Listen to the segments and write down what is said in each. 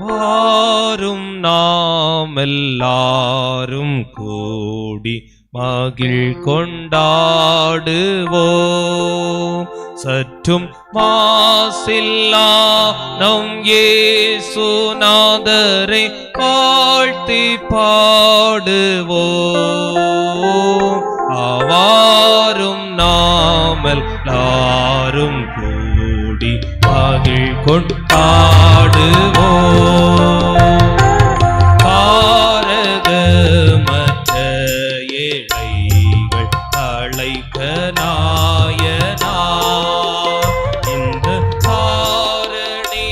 வாரும் நாம் எல்லாரும் கூடி மகிழ் கொண்டாடுவோம். சற்றும் மாசில்லா நம் இயேசுநாதரை வாழ்த்தி பாடுவோம். அவாரும் நாம் எல்லாரும் கூடி மகிழ் கொண்டாடுவோம். பாரகமற்ற ஏழைகள் அழைக்க நாயனா இந்த தாரணியிலே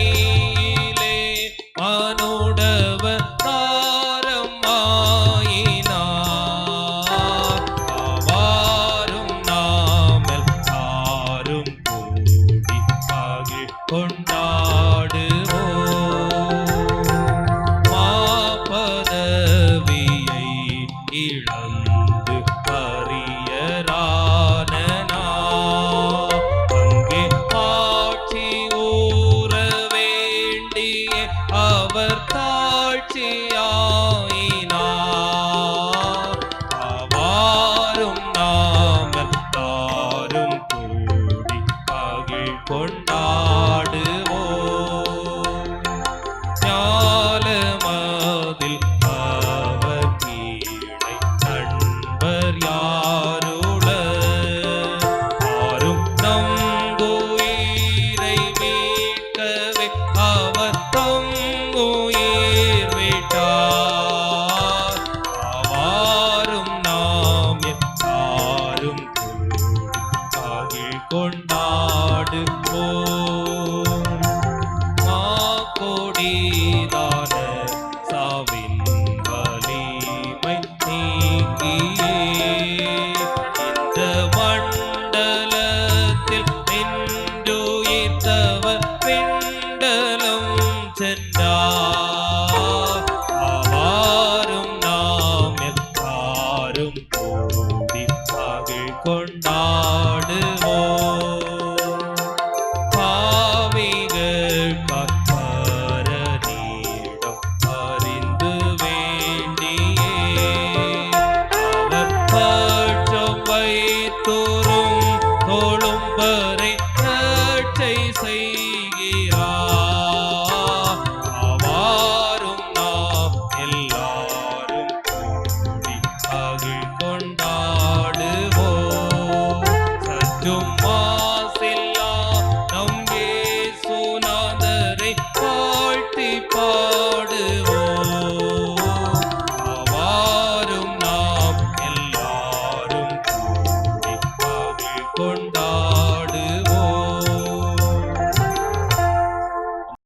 மனுடவ தாரமாயினார். அவாரும் நாம் எல்லாரும் கூடி மகிழ் கொண்டாடுவோம். மாபதவியை இழந்து பரியரான அங்கே ஆட்சி ஊற வேண்டிய அவர்